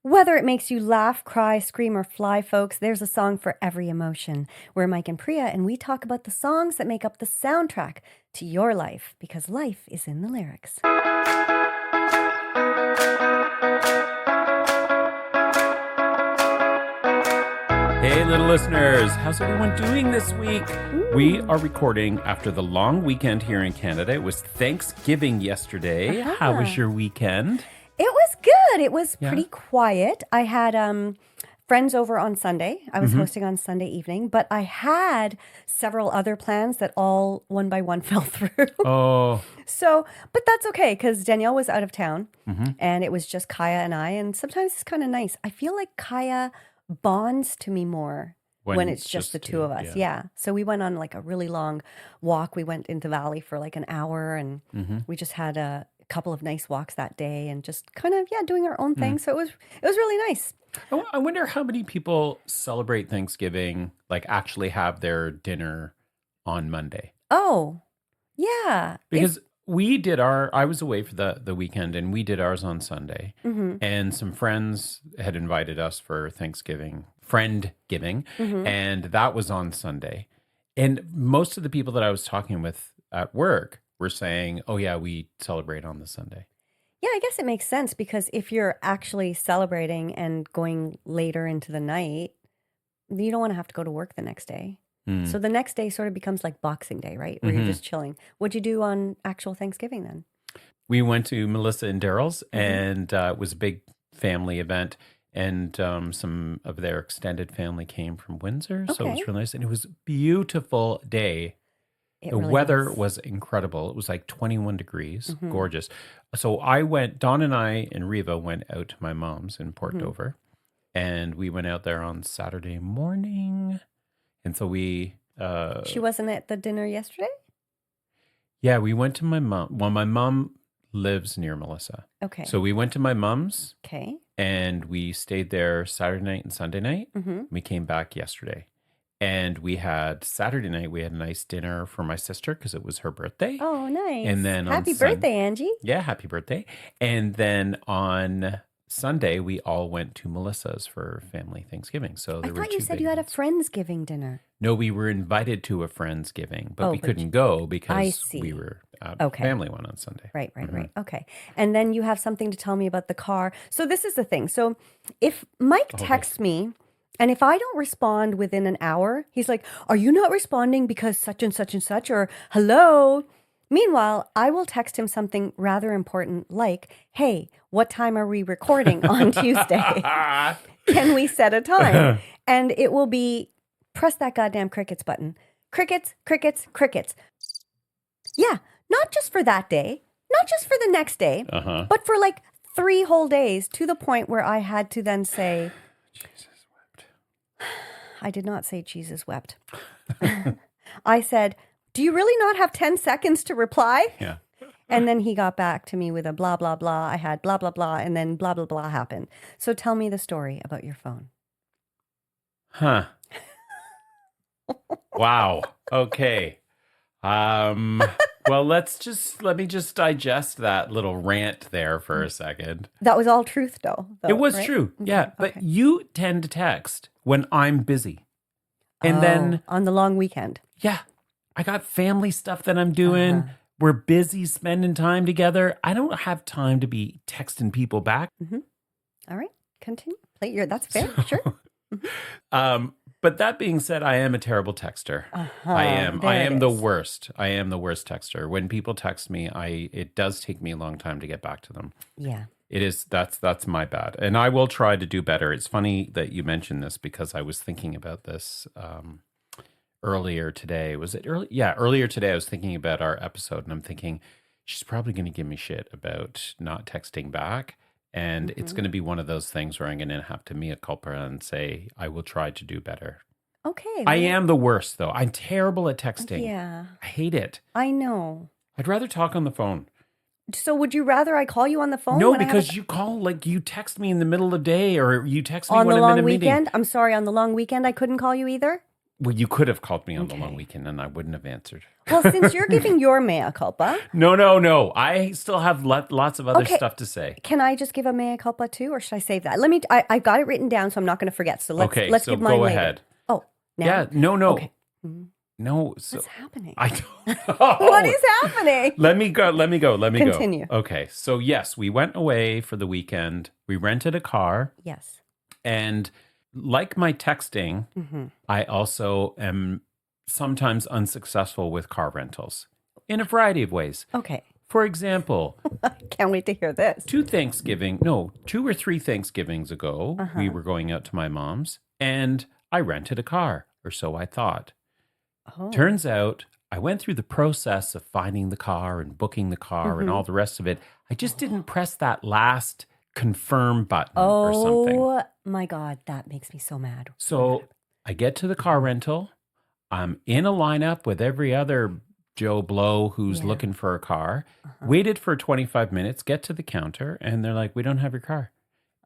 Whether it makes you laugh, cry, scream, or fly, folks, there's a song for every emotion. We're Mike and Priya, and we talk about the songs that make up the soundtrack to your life, because life is in the lyrics. Hey, little listeners, how's everyone doing this week? We are recording after the long weekend here in Canada. It was Thanksgiving yesterday. How was your weekend? It was good. It was pretty quiet. I had friends over on Sunday. I was hosting on Sunday evening, but I had several other plans that all one by one fell through. Oh, So, but that's okay because Danielle was out of town and it was just Kaya and I. And sometimes it's kind of nice. I feel like Kaya bonds to me more when it's just the two of us. Yeah. So we went on like a really long walk. We went into Valley for like an hour and we just had a couple of nice walks that day and just kind of, doing our own thing. So it was really nice. I wonder how many people celebrate Thanksgiving, like actually have their dinner on Monday. Oh, yeah. Because I was away for the weekend and we did ours on Sunday. And some friends had invited us for Thanksgiving, friend giving, and that was on Sunday. And most of the people that I was talking with at work were saying, oh yeah, we celebrate on the Sunday. Yeah, I guess it makes sense because if you're actually celebrating and going later into the night, you don't want to have to go to work the next day. So the next day sort of becomes like Boxing Day, right? Where you're just chilling. What'd you do on actual Thanksgiving then? We went to Melissa and Daryl's and it was a big family event. And some of their extended family came from Windsor. So it was really nice. And it was a beautiful day. The really weather was incredible. It was like 21 degrees, gorgeous. So Dawn and I and Riva went out to my mom's in Port Dover. And we went out there on Saturday morning. And so She wasn't at the dinner yesterday? Yeah, we went to my mom. Well, my mom lives near Melissa. Okay. So we went to my mom's. Okay. And we stayed there Saturday night and Sunday night. We came back yesterday. And we had Saturday night, we had a nice dinner for my sister because it was her birthday. Oh, nice. And then happy birthday, Angie. Yeah, happy birthday. And then on Sunday, we all went to Melissa's for family Thanksgiving. So I thought you said you had a Friendsgiving dinner. No, we were invited to a Friendsgiving, but we couldn't go because we were at a family one on Sunday. Right. Okay. And then you have something to tell me about the car. So this is the thing. So if Mike texts me, and if I don't respond within an hour, he's like, are you not responding because such and such and such? Or hello? Meanwhile, I will text him something rather important like, hey, what time are we recording on Tuesday? Can we set a time? And it will be, press that goddamn crickets button. Crickets, crickets, crickets. Yeah, not just for that day, not just for the next day, but for like 3 whole days to the point where I had to then say, Jesus wept. I did not say Jesus wept. I said, do you really not have 10 seconds to reply? Yeah. And then he got back to me with a blah, blah, blah. I had blah, blah, blah. And then blah, blah, blah happened. So tell me the story about your phone. Huh. Wow. Okay. Well, let me just digest that little rant there for a second. That was all truth though. It was right? true. Okay, Yeah. But you tend to text when I'm busy. And then on the long weekend. yeah, I got family stuff that I'm doing. We're busy spending time together. I don't have time to be texting people back. All right. Continue. That's fair. Sure. But that being said, I am a terrible texter. I am the worst. I am the worst texter. When people text me, it does take me a long time to get back to them. Yeah. It is. That's my bad. And I will try to do better. It's funny that you mentioned this because I was thinking about this earlier today. Was it early? Yeah, earlier today I was thinking about our episode and I'm thinking she's probably going to give me shit about not texting back. And it's going to be one of those things where I'm going to have to mea culpa and say, I will try to do better. Okay. I am the worst, though. I'm terrible at texting. Yeah. I hate it. I know. I'd rather talk on the phone. So would you rather I call you on the phone? No, because you call, like, you text me in the middle of the day or you text me on when the I'm long in a weekend? meeting. I'm sorry, on the long weekend I couldn't call you either? Well, you could have called me on the long weekend and I wouldn't have answered. Well, since you're giving your mea culpa, No. I still have lots of other Okay. stuff to say. can I just give a mea culpa too, or should I save that? Let me. I got it written down, so I'm not going to forget. So let's Okay, let's so give mine go later. ahead. Oh, now? Yeah, no. Okay. Mhm. No, so What's happening? I don't know. What is happening? Let me go. Continue. Okay. So, yes, we went away for the weekend. We rented a car. Yes. And like my texting, Mm-hmm. I also am sometimes unsuccessful with car rentals in a variety of ways. Okay. For example, I can't wait to hear this. 2 or 3 Thanksgivings ago, we were going out to my mom's and I rented a car, or so I thought. Oh. Turns out I went through the process of finding the car and booking the car and all the rest of it. I just didn't press that last confirm button or something. Oh my God, that makes me so mad. So I get to the car rental. I'm in a lineup with every other Joe Blow who's Yeah. looking for a car. Waited for 25 minutes, get to the counter, and they're like, "We don't have your car."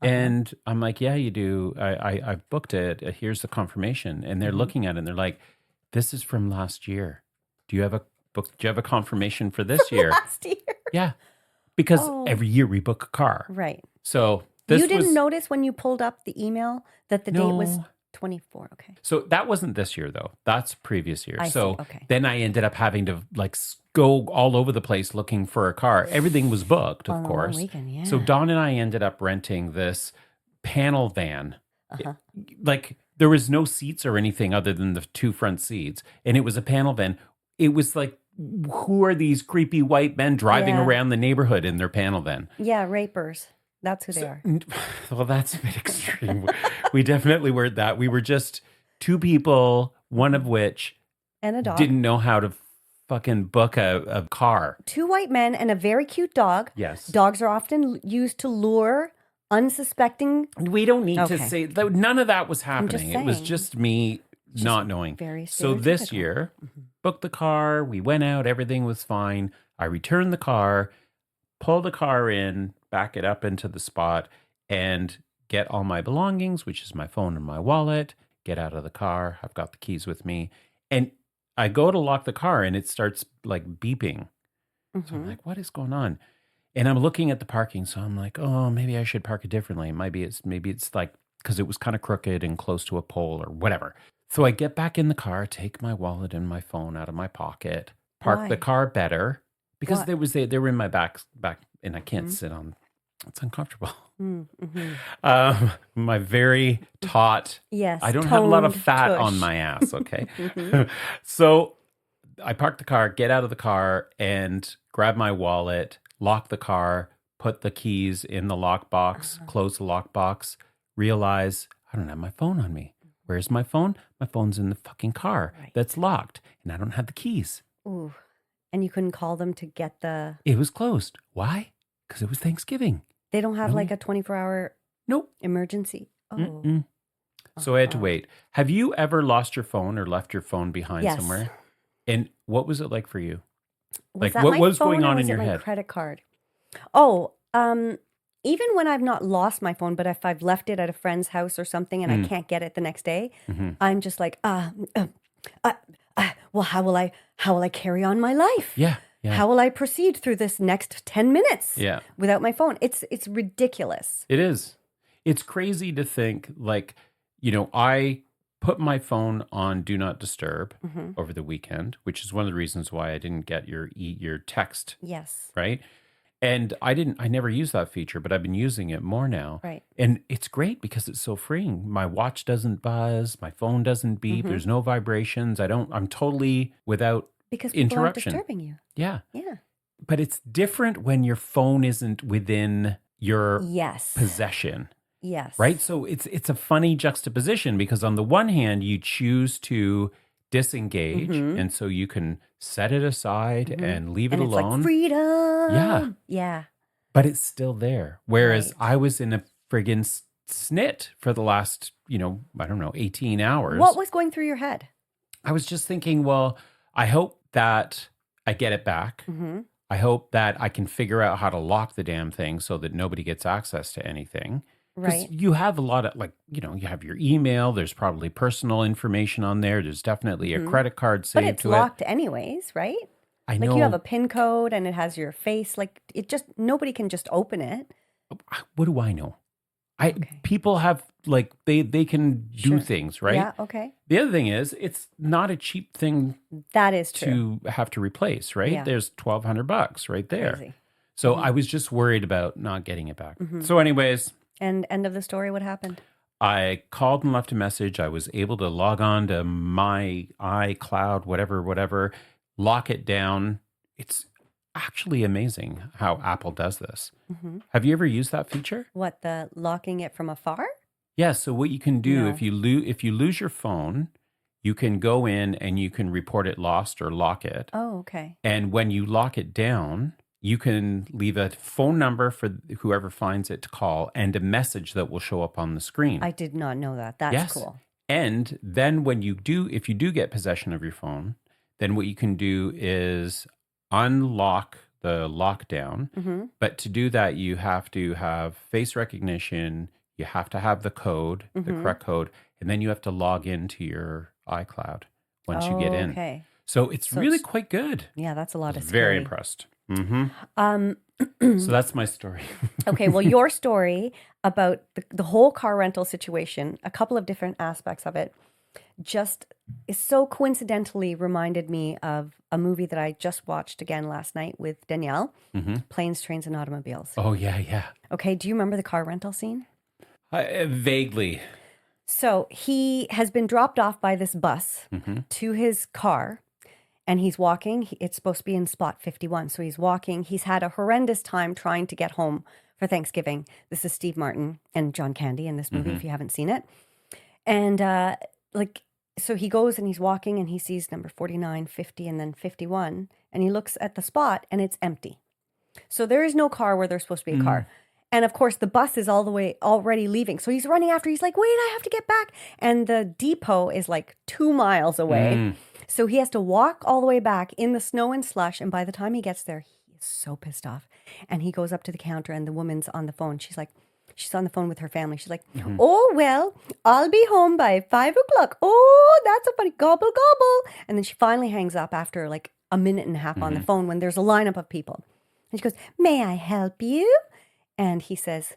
And I'm like, "Yeah, you do. I've booked it. Here's the confirmation." And they're looking at it and they're like, "This is from last year. Do you have a book? Do you have a confirmation for this year?" Last year. Yeah, because Oh. every year we book a car. Right. So this You didn't was, notice when you pulled up the email that the date was No. 24. Okay. So that wasn't this year though. That's previous year. I see. So Okay. then I ended up having to like go all over the place looking for a car. Everything was booked, On of a long course. weekend, yeah. So Dawn and I ended up renting this panel van. Uh-huh. Like there was no seats or anything other than the 2 front seats, and it was a panel van. It was like, who are these creepy white men driving Yeah. around the neighborhood in their panel van? Yeah, rapers. That's who they are. Well, that's a bit extreme. We definitely weren't that. We were just 2 people, one of which And a dog. didn't know how to fucking book a car. 2 white men and a very cute dog. Yes. Dogs are often used to lure unsuspecting. We don't need to Okay. say that. None of that was happening. It was saying. just me Just not knowing. very So this stereotypical. year, booked the car. We went out. Everything was fine. I returned the car, pull the car in, back it up into the spot, and get all my belongings, which is my phone and my wallet, get out of the car. I've got the keys with me. And I go to lock the car and it starts like beeping. So I'm Mhm. like, what is going on? And I'm looking at the parking. So I'm like, oh, maybe I should park it differently. Maybe it's like, because it was kind of crooked and close to a pole or whatever. So I get back in the car, take my wallet and my phone out of my pocket, park Why? the car better because Why? they were in my back, and I can't sit on. It's uncomfortable. Mhm. My very taut. Yes. I don't have a lot of toned fat tush. on my ass. Okay. Mhm. So I park the car, get out of the car, and grab my wallet, lock the car, put the keys in the lockbox, close the lockbox, realize I don't have my phone on me. Where's my phone? My phone's in the fucking car Right. that's locked, and I don't have the keys. Ooh. And you couldn't call them to get the. It was closed. Why? Because it was Thanksgiving. They don't have Really? like a 24-hour Nope. emergency. Oh. Mm-mm. So I had to Uh-uh. wait. Have you ever lost your phone or left your phone behind Yes. somewhere? And what was it like for you? Was Like, that what my was phone going or on was in it your my head? credit card. Oh, even when I've not lost my phone, but if I've left it at a friend's house or something and I can't get it the next day, Mhm. I'm just like, well, how will I carry on my life? Yeah. Yeah. How will I proceed through this next 10 minutes Yeah. without my phone? It's ridiculous. It is. It's crazy to think like, I put my phone on do not disturb Mhm. over the weekend, which is one of the reasons why I didn't get your text, Yes. right? And I never used that feature, but I've been using it more now. Right. And it's great because it's so freeing. My watch doesn't buzz, my phone doesn't beep, there's no vibrations. I'm totally without Because people aren't interruption. disturbing you. Yeah. Yeah. But it's different when your phone isn't within your Yes. possession. Yes. Right? So it's a funny juxtaposition because on the one hand, you choose to disengage, Mhm. and so you can set it aside and leave it And it's alone, like freedom. Yeah. Yeah. but it's still there. Whereas Right. I was in a friggin' snit for the last, I don't know, 18 hours. What was going through your head? I was just thinking, well, I hope that I get it back. Mm-hmm. I hope that I can figure out how to lock the damn thing so that nobody gets access to anything. Because Right. you have a lot of, like, you have your email. There's probably personal information on there. There's definitely a Hmm. credit card But saved it's to it. locked anyways, right? I Like you have know. a PIN code and it has your face. Like it just, nobody can just open it. What do I know? Okay. People have, like, they can do Sure. things, right? Yeah. Okay. The other thing is, it's not a cheap thing That is true. to have to replace, right? Yeah. There's $1,200 right there. Crazy. So I was just worried about not getting it back. Mhm. So, anyways, And end of the story, what happened? I called and left a message. I was able to log on to my iCloud, whatever, lock it down. It's actually amazing how Apple does this. Hmm. Have you ever used that feature? What, the locking it from afar? Yeah. So what you can do No. if you lose your phone, you can go in and you can report it lost or lock it. Oh, okay. And when you lock it down, you can leave a phone number for whoever finds it to call and a message that will show up on the screen. I did not know that. That's Yes. cool. And then if you do get possession of your phone, then what you can do is unlock the lockdown. Hmm. But to do that, you have to have face recognition. You have to have the code, the Mhm. correct code, and then you have to log into your iCloud once you get in. Okay. So it's So really it's- quite good. Yeah, that's a lot I of was very scary. impressed. Hmm. Um, So that's my story. okay, well, your story about the whole car rental situation, a couple of different aspects of it, just is so coincidentally reminded me of a movie that I just watched again last night with Danielle, Hmm. Planes, Trains, and Automobiles. Oh, yeah. Okay, do you remember the car rental scene? Vaguely. So he has been dropped off by this bus Hmm. to his car and he's walking. It's supposed to be in spot 51. So he's walking. He's had a horrendous time trying to get home for Thanksgiving. This is Steve Martin and John Candy in this movie, if you haven't seen it. And so he goes and he's walking and he sees number 49, 50, and then 51. And he looks at the spot and it's empty. So there is no car where there's supposed to be a car. And of course, the bus is all the way already leaving. So he's running after. He's like, wait, I have to get back. And the depot is like 2 miles away. So he has to walk all the way back in the snow and slush. And by the time he gets there, he is so pissed off. And he goes up to the counter and the woman's on the phone. She's on the phone with her family. She's like, oh, well, I'll be home by 5 o'clock. Oh, that's so funny. Gobble, gobble. And then she finally hangs up after like a minute and a half on the phone when there's a lineup of people. And she goes, may I help you? And he says,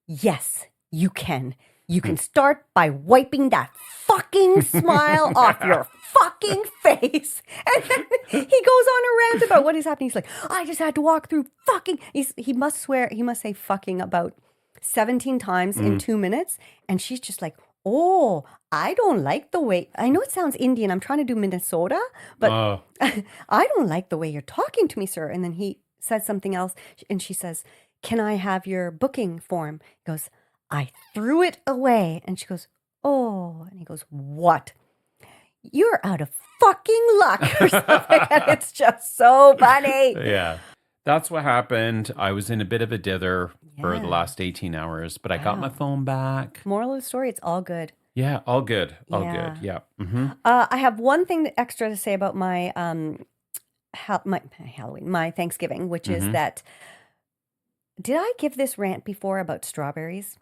yes, you can. You can start by wiping that fucking smile off your fucking face. And then he goes on a rant about what is happening. He's like, I just had to walk through fucking. He must say fucking about 17 times in 2 minutes. And she's just like, oh, I don't like the way. I know it sounds Indian. I'm trying to do Minnesota, but Oh, I don't like the way you're talking to me, sir. And then he says something else. And she says, can I have your booking form? He goes, I threw it away. And she goes, oh. And he goes, what? You're out of fucking luck or something. And it's just so funny. yeah. That's what happened. I was in a bit of a dither for the Yeah. last 18 hours, but I got my Wow. phone back. Moral of the story, it's all good. Yeah, all good. All Yeah. good. Yeah. Hmm. I have one thing extra to say about my Halloween, my Thanksgiving, which is that, did I give this rant before about strawberries?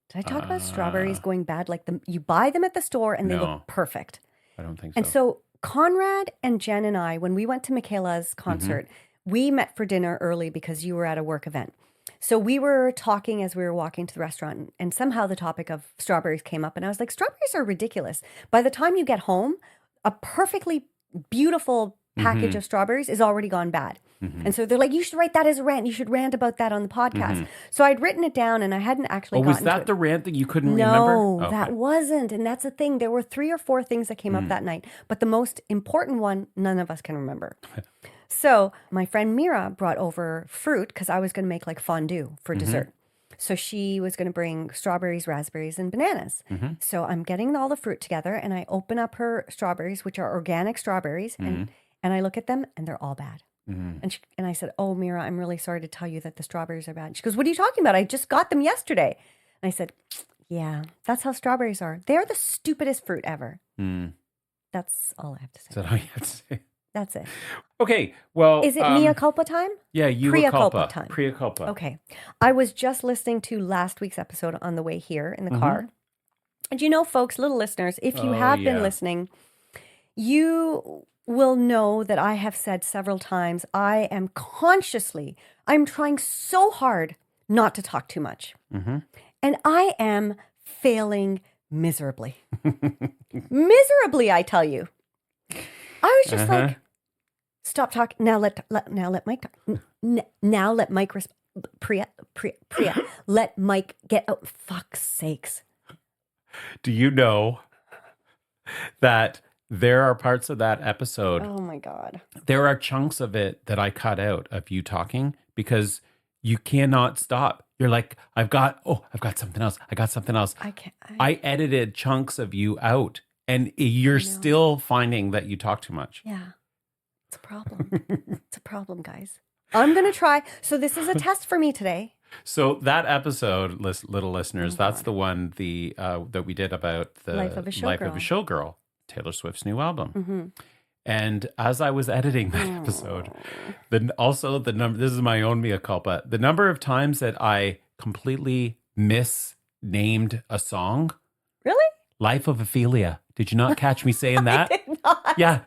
Did I talk about strawberries going bad? Like you buy them at the store and they No. look perfect. I don't think so. And so Conrad and Jen and I, when we went to Michaela's concert, we met for dinner early because you were at a work event. So we were talking as we were walking to the restaurant, and somehow the topic of strawberries came up. And I was like, strawberries are ridiculous. By the time you get home, a perfectly beautiful package of strawberries is already gone bad. And so they're like, you should write that as a rant. You should rant about that on the podcast. So I'd written it down and I hadn't actually Oh, was gotten to that it. the rant that you couldn't No, remember? that Okay. wasn't. And that's the thing. There were 3 or 4 things that came up that night, but the most important one, none of us can remember. So my friend Mira brought over fruit because I was going to make like fondue for dessert. So she was going to bring strawberries, raspberries, and bananas. So I'm getting all the fruit together and I open up her strawberries, which are organic strawberries, and I look at them and they're all bad. And I said, oh, Mira, I'm really sorry to tell you that the strawberries are bad. She goes, what are you talking about? I just got them yesterday. And I said, yeah, that's how strawberries are. They're the stupidest fruit ever. That's all I have to Is say. that all you have to say? That's it. Okay, well, Is it mea culpa time? yeah, you Pria a culpa culpa time. Pria culpa. Okay. I was just listening to last week's episode on the way here in the car. And you know, folks, little listeners, if you have been listening, you will know that I have said several times, I'm trying so hard not to talk too much. And I am failing miserably. Miserably, I tell you. I was just like, stop talking. Now let Mike talk. Now let Mike Priya. Let Mike get out. Fuck's sakes. Do you know that there are parts of that episode? Oh my God. There are chunks of it that I cut out of you talking because you cannot stop. You're like, I've got something else. I got something else. I can't. I edited chunks of you out, and you're still finding that you talk too much. Yeah. It's a problem. It's a problem, guys. I'm going to try. So this is a test for me today. So that episode, little listeners, that's the one that we did about the Life of a Showgirl. Taylor Swift's new album. And as I was editing that episode, the number, this is my own mea culpa, the number of times that I completely misnamed a song. Really? Life of Ophelia. Did you not catch me saying that? I did not. Yeah.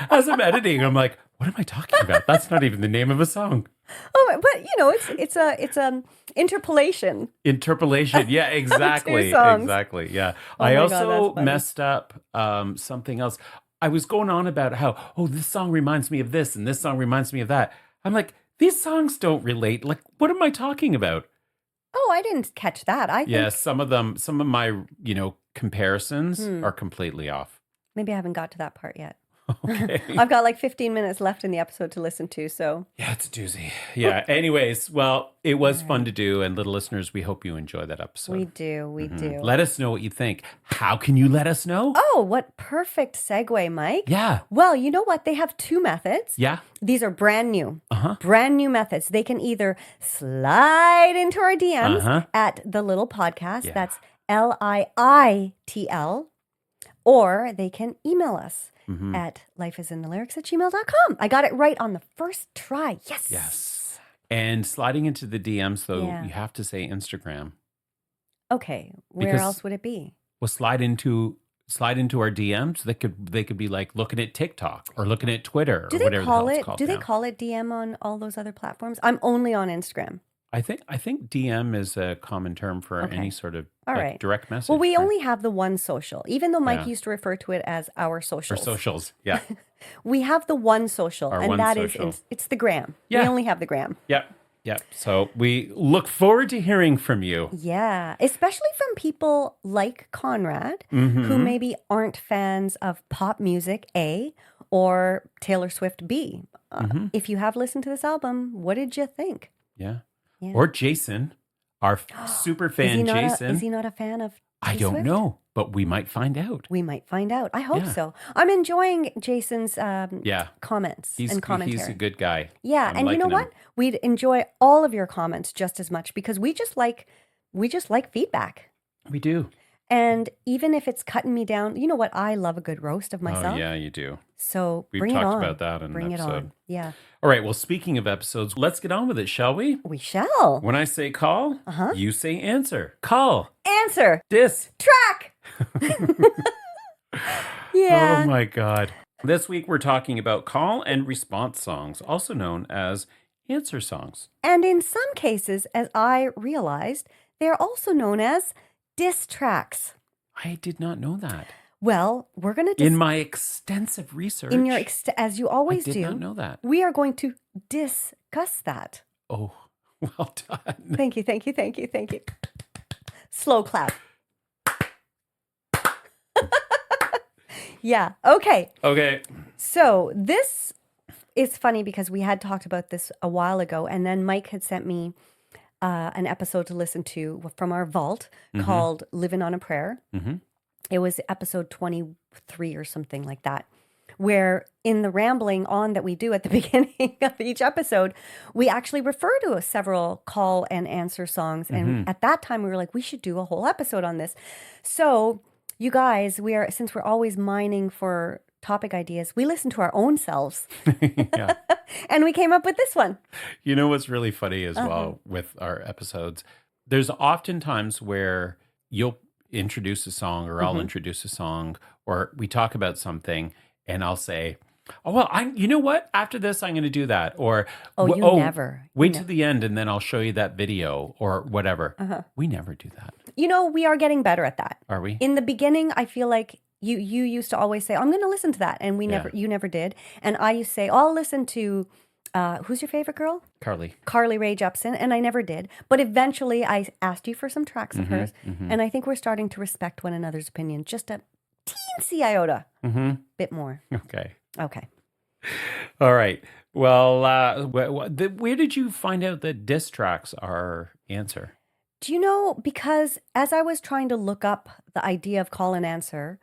As I'm editing, I'm like, what am I talking about? That's not even the name of a song. Oh, but you know, it's interpolation. Interpolation. Yeah, exactly. Exactly. Yeah. I also messed up something else. I was going on about how, this song reminds me of this and this song reminds me of that. I'm like, these songs don't relate. Like, what am I talking about? Oh, I didn't catch that. I think some of my, comparisons are completely off. Maybe I haven't got to that part yet. Okay. I've got like 15 minutes left in the episode to listen to, so. Yeah, it's a doozy. Yeah. Anyways, well, it was fun to do. And little listeners, we hope you enjoy that episode. We do. Let us know what you think. How can you let us know? Oh, what perfect segue, Mike. Yeah. Well, you know what? They have two methods. Yeah. These are brand new. Brand new methods. They can either slide into our DMs at The Little Podcast. Yeah. That's LIITL. Or they can email us at lifeisinthelyrics@gmail.com. I got it right on the first try. Yes. And sliding into the DMs, though, you have to say Instagram. Okay. Where else would it be? Well, slide into our DMs. They could be like looking at TikTok or looking at Twitter or whatever the hell it's called. Do they call it DM on all those other platforms? I'm only on Instagram. I think DM is a common term for any sort of direct message. Well, we only have the one social, even though Mike used to refer to it as our socials. Our socials, yeah. We have the one social, it's the gram. Yeah. We only have the gram. Yep. So we look forward to hearing from you. Yeah, especially from people like Conrad, who maybe aren't fans of pop music, A, or Taylor Swift, B. If you have listened to this album, what did you think? Yeah. Or Jason, our super fan Jason. Is he not a fan of I don't know, but we might find out. I hope so. I'm enjoying Jason's comments and commentary. He's a good guy. Yeah, and you know what? We'd enjoy all of your comments just as much because we just like feedback. We do. And even if it's cutting me down, you know what? I love a good roast of myself. Oh, yeah, you do. So We've bring it on. talked about that in an episode. Bring it on. Yeah. All right. Well, speaking of episodes, let's get on with it, shall we? We shall. When I say call, you say answer. Call. Answer. Track. Yeah. Oh, my God. This week, we're talking about call and response songs, also known as answer songs. And in some cases, as I realized, they're also known as diss tracks. I did not know that. Well, we're going to... In my extensive research. As you always do. I did not know that. We are going to discuss that. Oh, well done. Thank you. Slow clap. Yeah. Okay. So this is funny because we had talked about this a while ago, and then Mike had sent me an episode to listen to from our vault called Living on a Prayer. It was episode 23 or something like that, where in the rambling on that we do at the beginning of each episode, we actually refer to several call and answer songs. And at that time, we were like, we should do a whole episode on this. So you guys, since we're always mining for topic ideas, we listen to our own selves. Yeah. And we came up with this one. You know what's really funny as well with our episodes? There's often times where you'll introduce a song or I'll introduce a song or we talk about something and I'll say, oh, well, you know what? After this, I'm going to do that. Or, never. Wait till the end and then I'll show you that video or whatever. We never do that. You know, we are getting better at that. Are we? In the beginning, I feel like you used to always say, I'm going to listen to that. And you never did. And I used to say, I'll listen to, who's your favorite girl? Carly Rae Jepsen. And I never did. But eventually I asked you for some tracks of hers. And I think we're starting to respect one another's opinion just a teensy iota. Bit more. Okay. All right. Well, where did you find out that diss tracks are answer? Do you know, because as I was trying to look up the idea of call and answer,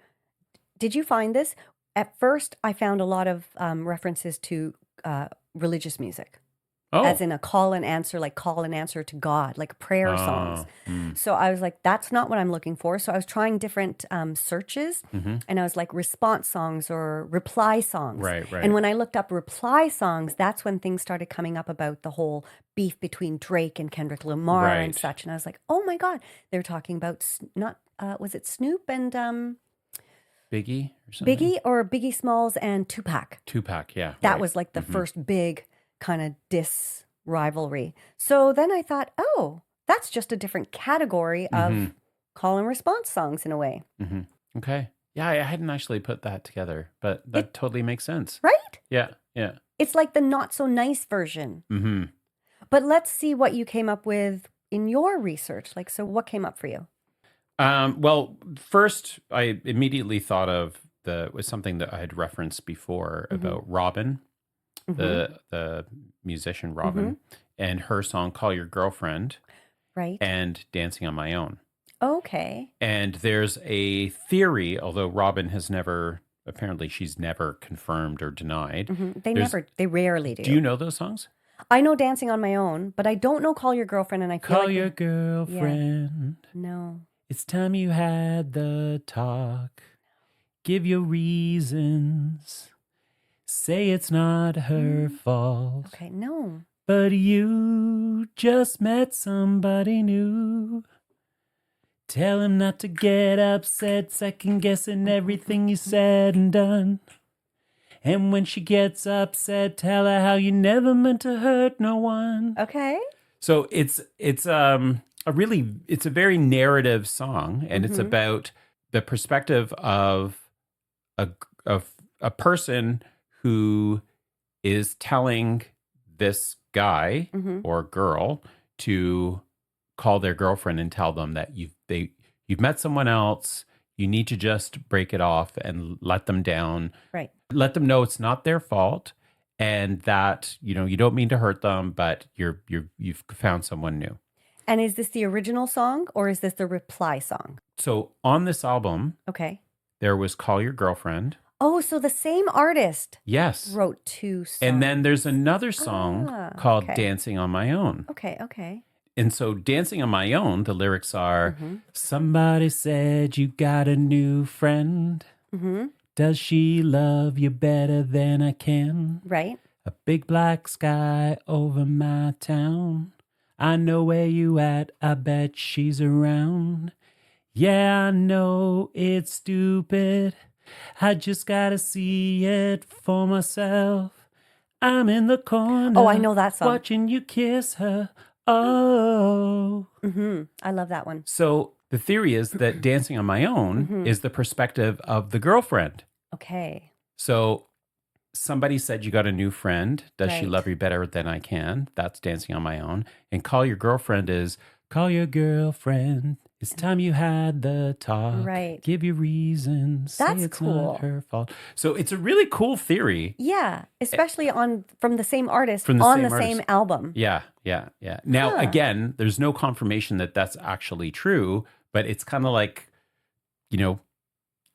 did you find this? At first, I found a lot of references to religious music. As in a call and answer, like call and answer to God, like prayer songs. So I was like, that's not what I'm looking for. So I was trying different searches and I was like response songs or reply songs. Right. And when I looked up reply songs, that's when things started coming up about the whole beef between Drake and Kendrick Lamar and such. And I was like, oh my God, they're talking about was it Snoop and Biggie or something? Biggie or Biggie Smalls and Tupac. Tupac, yeah. That was like the first big kind of diss rivalry. So then I thought, oh, that's just a different category of call and response songs in a way. Okay. Yeah, I hadn't actually put that together, but that totally makes sense. Right? Yeah. It's like the not so nice version. But let's see what you came up with in your research. Like, so what came up for you? Well, first, I immediately thought of was something that I had referenced before about Robin. The musician Robin and her song Call Your Girlfriend, right, and Dancing on My Own. Okay. And there's a theory, although Robin has apparently she's never confirmed or denied. They rarely do. Do you know those songs? I know Dancing on My Own, but I don't know Call Your Girlfriend, and I feel Call Your Girlfriend. Yeah. No. It's time you had the talk. Give your reasons. Say it's not her fault. Okay, no. But you just met somebody new. Tell him not to get upset, second guessing everything you said and done. And when she gets upset, tell her how you never meant to hurt no one. Okay. So it's a very narrative song, and it's about the perspective of a person who is telling this guy or girl to call their girlfriend and tell them that you've met someone else. You need to just break it off and let them down. Right. Let them know it's not their fault and that you don't mean to hurt them, but you've found someone new. And is this the original song or is this the reply song? So on this album, there was Call Your Girlfriend. Oh, so the same artist wrote two songs. And then there's another song called Dancing on My Own. Okay. And so Dancing on My Own, the lyrics are, somebody said you got a new friend. Does she love you better than I can? Right. A big black sky over my town. I know where you at. I bet she's around. Yeah, I know it's stupid. I just gotta see it for myself. I'm in the corner. Oh, I know that song. Watching you kiss her. Oh. I love that one. So the theory is that Dancing on My Own is the perspective of the girlfriend. Okay. So somebody said you got a new friend. Does she love you better than I can? That's Dancing on My Own. And Call Your Girlfriend is Call Your Girlfriend. It's time you had the talk. Right. Give your reasons. That's Say it's cool. not her fault. So it's a really cool theory. Yeah, especially from the same artist same album. Yeah. Now, again, there's no confirmation that that's actually true, but it's kind of like,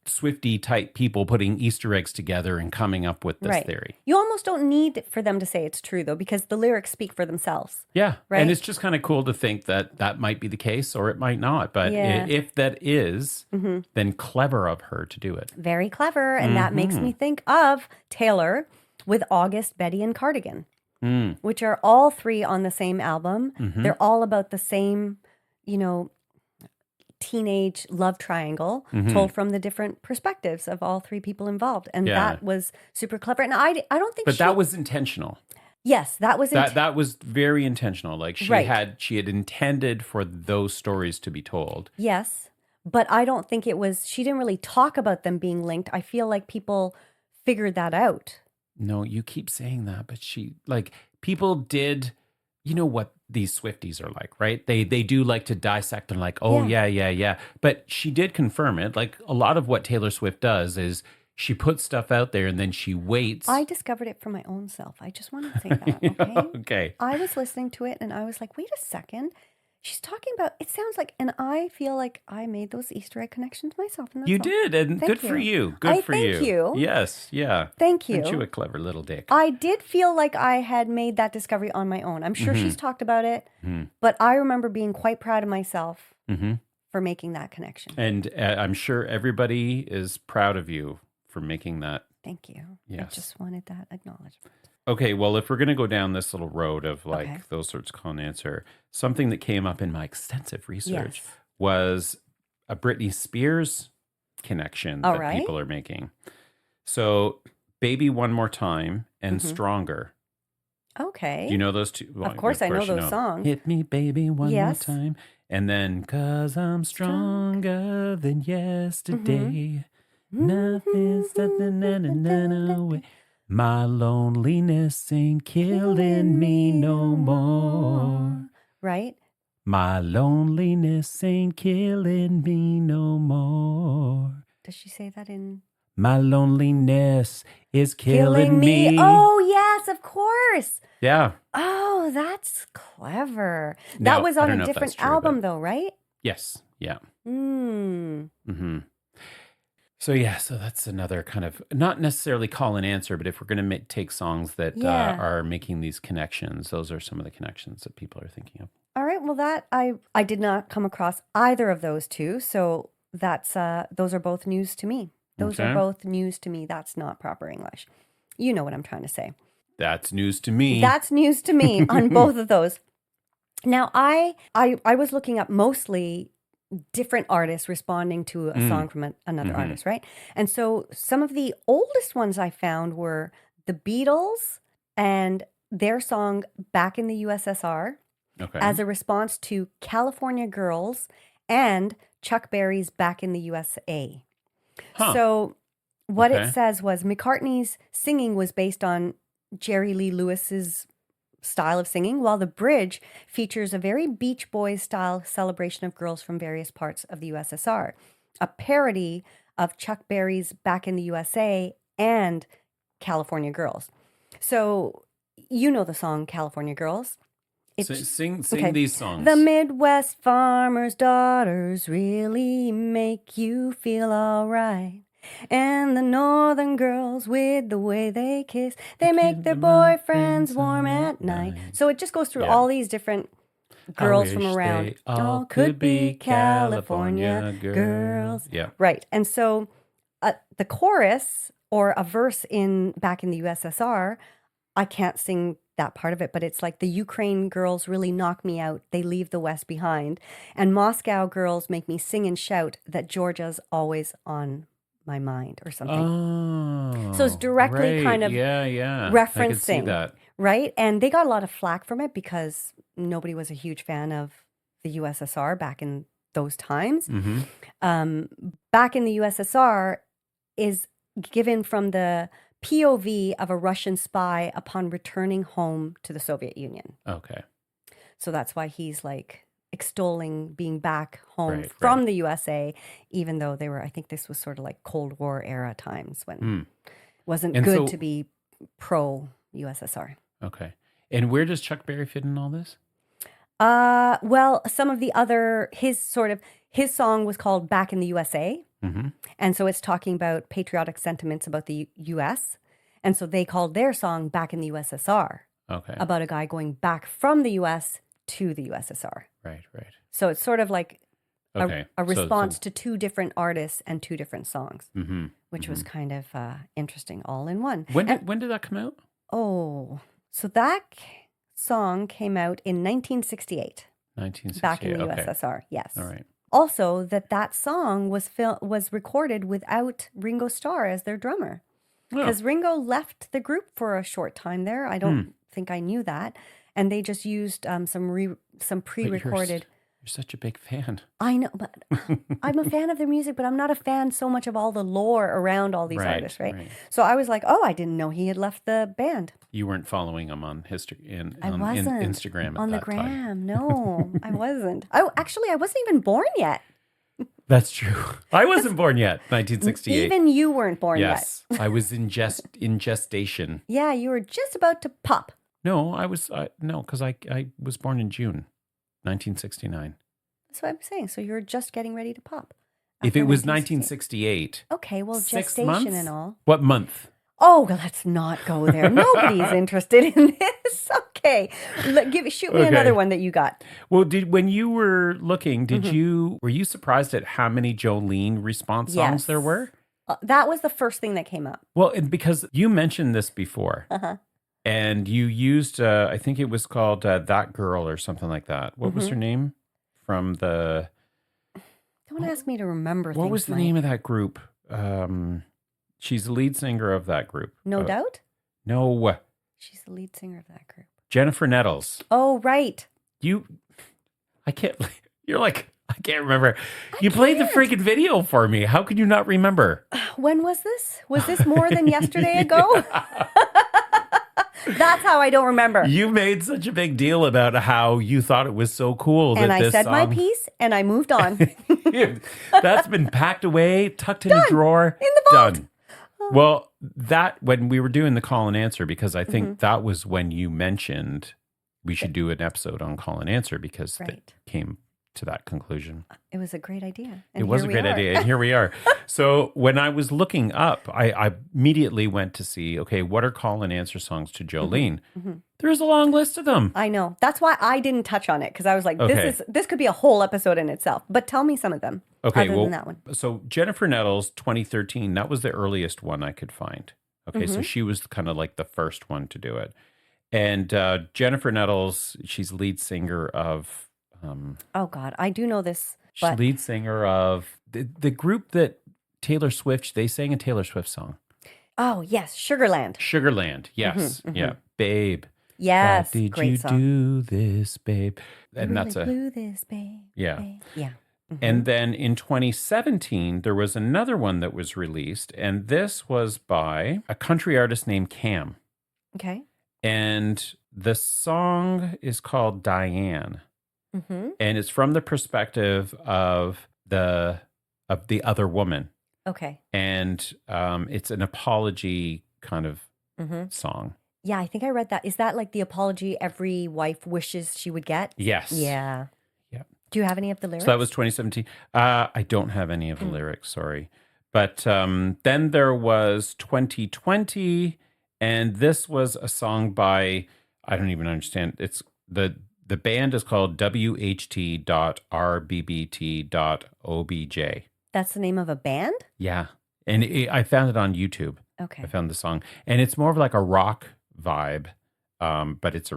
Swifty type people putting Easter eggs together and coming up with this Right. theory. You almost don't need for them to say it's true, though, because the lyrics speak for themselves. Yeah. Right. And it's just kind of cool to think that that might be the case or it might not. But Yeah. if that is, then clever of her to do it. Very clever. And that makes me think of Taylor with August, Betty, and Cardigan, which are all three on the same album. They're all about the same, teenage love triangle told from the different perspectives of all three people involved. And Yeah. that was super clever. And I don't think But that was intentional. Yes, that was That was very intentional. Like she Right. had intended for those stories to be told. Yes, but I don't think it was, she didn't really talk about them being linked. I feel like people figured that out. No, you keep saying that, but people did, you know what these Swifties are like, right? They do like to dissect and like, oh yeah. But she did confirm it. Like a lot of what Taylor Swift does is she puts stuff out there and then she waits. I discovered it for my own self. I just want to say that, okay? Okay. I was listening to it and I was like, wait a second. She's talking about, it sounds like, and I feel like I made those Easter egg connections myself. In that You song. did, and Thank good for you. you. Good for Thank you. Yes, yeah. Thank Aren't you you. a clever little dick? I did feel like I had made that discovery on my own. I'm sure Mm-hmm. she's talked about it, but I remember being quite proud of myself Mm-hmm. for making that connection. And I'm sure everybody is proud of you for making that. Thank you. Yes. I just wanted that acknowledgement. Okay, well, if we're going to go down this little road of like Okay. those sorts of call and answer, something that came up in my extensive research Yes. was a Britney Spears connection All that right. people are making. So, Baby One More Time and Mm-hmm. Stronger. Okay. Do you know those two? Well, Of course I know you those songs. Hit me, baby, one Yes. more time. And then, 'cause I'm stronger than yesterday. Nothing's nothing away. My loneliness ain't killing me no more. Right? My loneliness ain't killing me no more. Does she say that in My loneliness is killing me. Oh, yes, of course. Yeah. Oh, that's clever. Now, That was I on don't a know if different that's true, album, but- though, right? Yes. Yeah. Mm. Mm-hmm. So that's another kind of not necessarily call and answer, but if we're going to take songs that Yeah. are making these connections, those are some of the connections that people are thinking of. All right. Well, that I did not come across either of those two, so that's those are both news to me. Those Okay. are both news to me. That's not proper English. You know what I'm trying to say. That's news to me. That's news to me on both of those. Now, I was looking up mostly different artists responding to a song from another artist, right? And so some of the oldest ones I found were the Beatles and their song Back in the USSR okay. as a response to California Girls and Chuck Berry's Back in the USA. Huh. So what Okay. it says was McCartney's singing was based on Jerry Lee Lewis's style of singing, while the bridge features a very Beach Boys style celebration of girls from various parts of the USSR, a parody of Chuck Berry's Back in the USA and California Girls. So you know the song California Girls. Sing okay. these songs. The Midwest farmers' daughters really make you feel all right. And the northern girls, with the way they kiss, they make their boyfriends warm at night. So it just goes through Yeah. all these different girls from wish around. they all could be California girls. Yeah. Right. And so the chorus or a verse in Back in the USSR, I can't sing that part of it, but it's like the Ukraine girls really knock me out. They leave the West behind. And Moscow girls make me sing and shout that Georgia's always on my mind or something. Oh. So it's directly right. kind of yeah. I can see referencing. that. Right? And they got a lot of flack from it because nobody was a huge fan of the USSR back in those times. Mm-hmm. Back in the USSR is given from the POV of a Russian spy upon returning home to the Soviet Union. Okay. So that's why he's like extolling being back home Right, from right. the USA, even though they were, I think this was sort of like Cold War era times when it wasn't And good so- to be pro USSR. Okay. And where does Chuck Berry fit in all this? Well, some of the other, his song was called Back in the USA. Mhm. And so it's talking about patriotic sentiments about the U.S. And so they called their song Back in the USSR Okay. about a guy going back from the U.S. to the USSR. Right, right. So it's sort of like Okay. a So- response to two different artists and two different songs, Mhm. which was kind of interesting all in one. When did that come out? Oh, so that song came out in 1968, 1968. back in the Okay. USSR. Yes. All right. Also, that song was recorded without Ringo Starr as their drummer, Oh. because Ringo left the group for a short time there. I don't think I knew that, and they just used some But pre-recorded. You're such a big fan. I know, but I'm a fan of their music, but I'm not a fan so much of all the lore around all these Right, artists, right? right. So I was like, oh, I didn't know he had left the band. You weren't following him on I wasn't Instagram at on the that time. gram. No, I wasn't. Oh, actually, I wasn't even born yet. That's true. I wasn't born yet. 1968. Even you weren't born yet. Yes, I was in gestation. Yeah, you were just about to pop. No, I was no, because I was born in June, 1969. That's what I'm saying. So you're just getting ready to pop. If after it was 1968. 1968, Okay, well, 6 gestation months? and all. What month? Oh, well, let's not go there. Nobody's interested in this. Okay, shoot me Okay. another one that you got. Well, when you were looking, Mm-hmm. were you surprised at how many Jolene response songs Yes. there were? That was the first thing that came up. Well, and because you mentioned this before, Uh-huh. and you used, I think it was called That Girl or something like that. What was Mm-hmm. her name? From the, Don't ask me to remember what things, was the Mike. name of that group? She's the lead singer of that group. No doubt? No, She's the lead singer of that group. Jennifer Nettles. Oh, right. I can't, you're like, I can't remember. You played the freaking video for me. How could you not remember? When was this? Was this more than yesterday ago? That's how I don't remember. You made such a big deal about how you thought it was so cool And that I this said my song- piece and I moved on. That's been packed away, tucked in a drawer, In the vault. done. Well, that when we were doing the call and answer, because I think Mm-hmm. that was when you mentioned we should do an episode on call and answer because that Right. came to that conclusion. It was a great idea. It was a great idea, and here we are. So when I was looking up, I immediately went to see, okay, what are call and answer songs to Jolene? There's a long list of them. I know. That's why I didn't touch on it, because I was like, Okay. this could be a whole episode in itself. But tell me some of them. Okay, other well, than that one. so Jennifer Nettles, 2013, that was the earliest one I could find. Okay, Mm-hmm. so she was kind of like the first one to do it. And Jennifer Nettles, she's lead singer of, Oh God, I do know this, she's but lead singer of the group that Taylor Swift, they sang a Taylor Swift song. oh yes, Sugarland. Sugarland, yes, yeah, Babe. Mm-hmm, Yes, Why did great you song. do this, babe? And Really that's a blew this, babe. yeah. babe. Yeah. And then in 2017, there was another one that was released, and this was by a country artist named Cam. Okay. And the song is called Diane, Mm-hmm. and it's from the perspective of the other woman, Okay. and it's an apology kind of Mm-hmm. song. Yeah, I think I read that. Is that like the apology every wife wishes she would get? Yes. Yeah. Yeah. Do you have any of the lyrics? So that was 2017. I don't have any of the lyrics, sorry. But then there was 2020, and this was a song by, I don't even understand. It's the band is called WHT.RBBT.OBJ. That's the name of a band? Yeah. And I found it on YouTube. Okay. I found the song. And it's more of like a rock vibe. But it's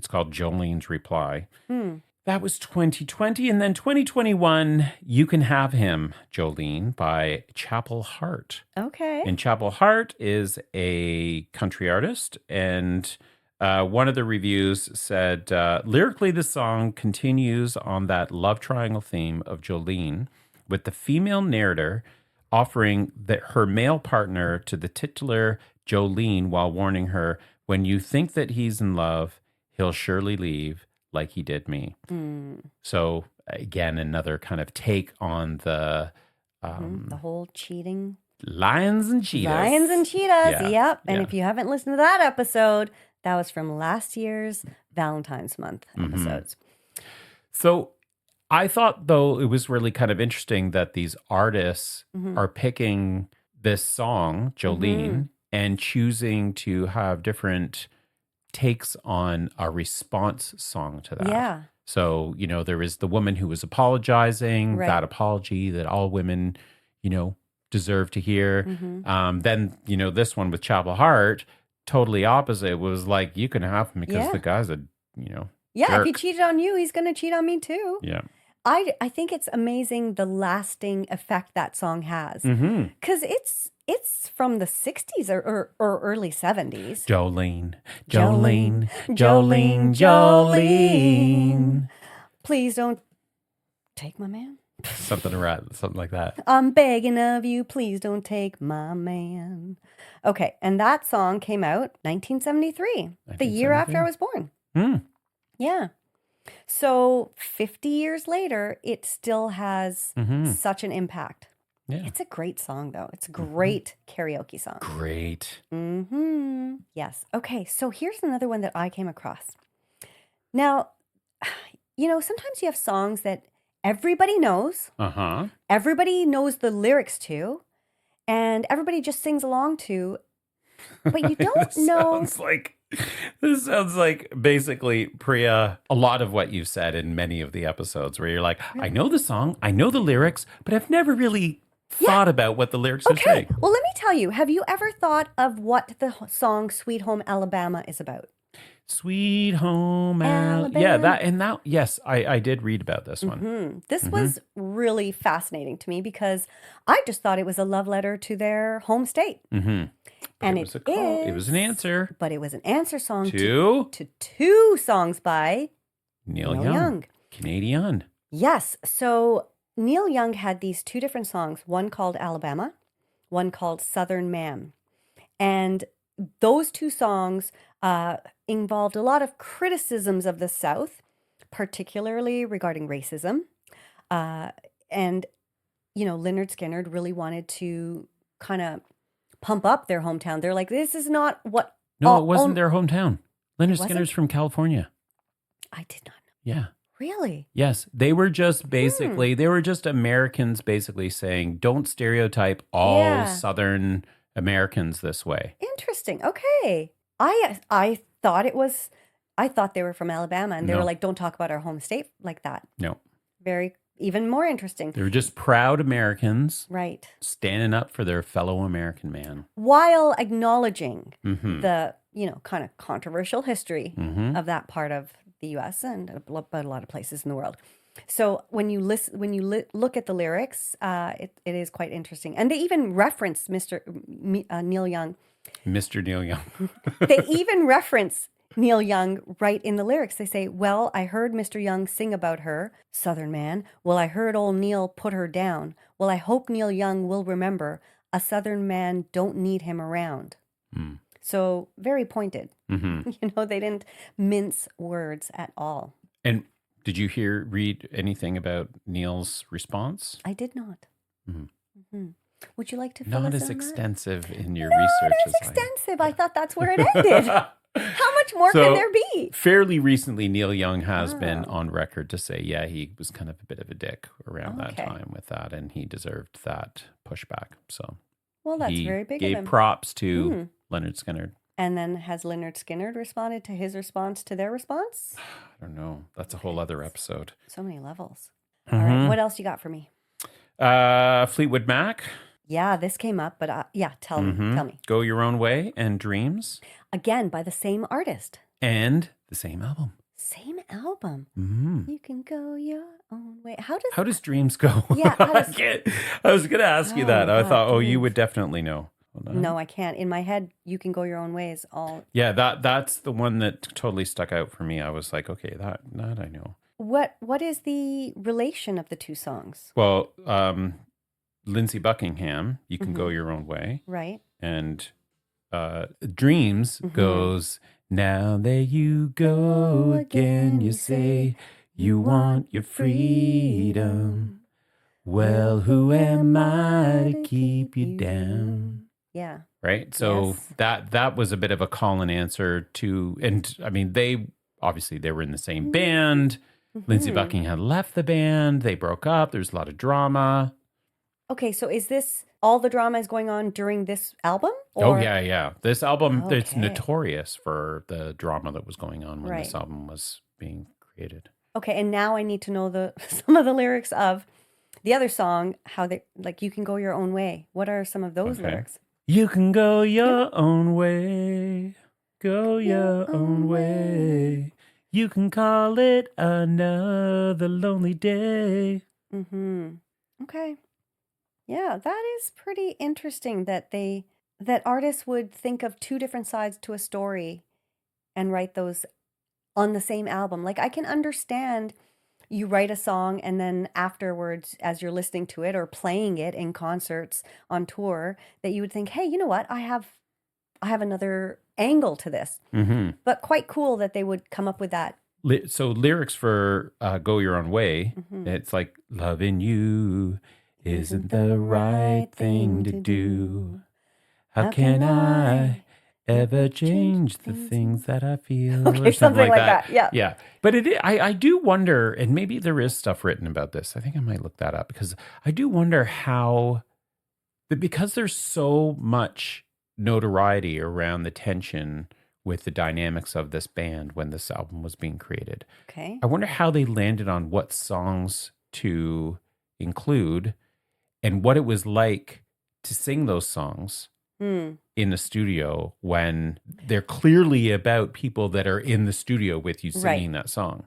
called Jolene's Reply. Hmm. That was 2020. And then 2021, You Can Have Him, Jolene, by Chapel Hart. Okay. And Chapel Hart is a country artist. And one of the reviews said, lyrically, the song continues on that love triangle theme of Jolene, with the female narrator offering her male partner to the titular Jolene while warning her, when you think that he's in love, he'll surely leave like he did me. Hmm. So again, another kind of take on the The whole cheating. lions and cheetahs. Lions and cheetahs. Yeah, Yep. And yeah. if you haven't listened to that episode, that was from last year's Valentine's Month Mm-hmm. episodes. So I thought, though, it was really kind of interesting that these artists Mhm. are picking this song, Jolene, and choosing to have different takes on a response song to that. Yeah. So, there is the woman who was apologizing, Right. that apology that all women, deserve to hear. Mhm. Then, this one with Chapel Heart, totally opposite, was like, you can have him because Yeah. the guy's a, Yeah, if he jerk. cheated on you, he's going to cheat on me too. Yeah. I think it's amazing the lasting effect that song has. Mm-hmm. Cuz it's from the 60s or early 70s. Jolene, Jolene, Jolene, Jolene, Jolene. Please don't take my man. Something like that. I'm begging of you, please don't take my man. Okay, and that song came out 1973, the year after I was born. Mm. Yeah. So 50 years later, it still has such an impact. Yeah. It's a great song, though. It's a great karaoke song. Great. Yes. Okay, so here's another one that I came across. Now, sometimes you have songs that everybody knows, everybody knows the lyrics to, and everybody just sings along to, but you don't know. This sounds like basically, Priya, a lot of what you've said in many of the episodes where you're like, I know the song, I know the lyrics, but I've never really thought about what the lyrics are saying. Okay, well, let me tell you, have you ever thought of what the song Sweet Home Alabama is about? Sweet Home Alabama. Yeah, yes, I did read about this one. This was really fascinating to me because I just thought it was a love letter to their home state. And it was a call. It was an answer. But it was an answer song to two songs by Neil Young. Canadian. Yes. So Neil Young had these two different songs, one called Alabama, one called Southern Man. And those two songs involved a lot of criticisms of the South, particularly regarding racism. And, Lynyrd Skynyrd really wanted to kind of pump up their hometown. They're like, this is not what... No, it wasn't their hometown. Lynyrd wasn't? Skynyrd's from California. I did not know. Yeah. Really? Yes. They were just basically, they were just Americans basically saying, don't stereotype all Southern Americans this way. Interesting. Okay. I thought they were from Alabama and they were like, don't talk about our home state like that. No. Even more interesting. They were just proud Americans. Right. Standing up for their fellow American man. While acknowledging the, kind of controversial history of that part of the U.S. and but a lot of places in the world. So when you look at the lyrics, it is quite interesting. And they even reference Neil Young. Mr. Neil Young. They even reference Neil Young right in the lyrics. They say, well, I heard Mr. Young sing about her, Southern man. Well, I heard old Neil put her down. Well, I hope Neil Young will remember a Southern man don't need him around. So very pointed. They didn't mince words at all. And did you read anything about Neil's response? I did not. Would you like to fill Not us as in extensive in your Not research as as extensive. I thought that's where it ended. How much more can there be? Fairly recently, Neil Young has been on record to say, he was kind of a bit of a dick around that time with that, and he deserved that pushback. So, well, that's very big of him. Gave props to Lynyrd Skynyrd. And then has Lynyrd Skynyrd responded to his response to their response? I don't know. That's a whole other episode. So many levels. All right. What else you got for me? Fleetwood Mac. Yeah, this came up, but tell me. Go Your Own Way and Dreams. Again, by the same artist. And the same album. Same album. You can go your own way. How does Dreams go? Yeah. I was going to ask you that. I thought, you would definitely know. No, I can't. In my head, You Can Go Your Own Way is all. Yeah, that's the one that totally stuck out for me. I was like, okay, that I know. What is the relation of the two songs? Well, Lindsey Buckingham, You Can Go Your Own Way. Right. And Dreams goes, now there you go again, you say you want your freedom. Well, who am I to keep you down? Yeah. Right. So that was a bit of a call and answer to, and I mean, they were in the same band. Lindsey Mhm. Buckingham left the band. They broke up. There's a lot of drama. Okay, so is this all the drama is going on during this album? Oh, Or yeah, yeah. This album, it's okay, notorious for the drama that was going on when this right. album was being created. Okay, and now I need to know the some of the lyrics of the other song, how they like you can go your own way. What are some of those Okay. lyrics? You can go Yeah. your own way. Go Your your own own way. way. You can call it another lonely day. Mm-hmm. Okay. Yeah, that is pretty interesting that that artists would think of two different sides to a story and write those on the same album. Like I can understand you write a song and then afterwards as you're listening to it or playing it in concerts on tour that you would think, "Hey, you know what? I have another angle to this." Mm-hmm. But quite cool that they would come up with that. So lyrics for Go Your Own Way, Mhm. it's like, loving you isn't Isn't the right thing to do. How can I ever change the things that I feel? Okay, Or something like that. Yeah. Yeah. But I do wonder, and maybe there is stuff written about this. I think I might look that up because I do wonder how, because there's so much notoriety around the tension with the dynamics of this band when this album was being created. Okay. I wonder how they landed on what songs to include and what it was like to sing those songs Hmm. in the studio when they're clearly about people that are in the studio with you Right. singing that song.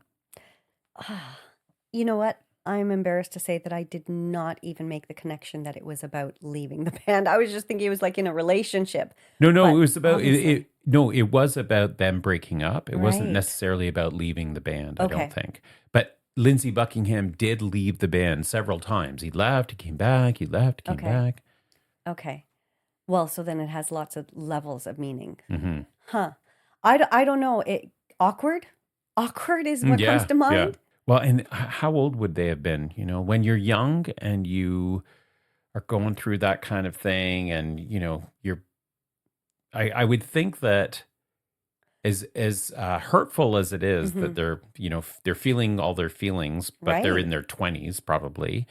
You know what? I'm embarrassed to say that I did not even make the connection that it was about leaving the band. I was just thinking it was like in a relationship. No, But it was about obviously- it was about them breaking up. It wasn't Right. necessarily about leaving the band, I Okay. don't think. But Lindsey Buckingham did leave the band several times. He left, he came back, he left, he came Okay. back. Okay. Well, so then it has lots of levels of meaning. Mm-hmm. Huh. I don't know. Awkward? Awkward is what comes to mind. Well, and how old would they have been? You know, when you're young and you are going through that kind of thing, and you know, I would think that as hurtful as it is that they're, you know, they're feeling all their feelings, but they're Right. in their 20s probably.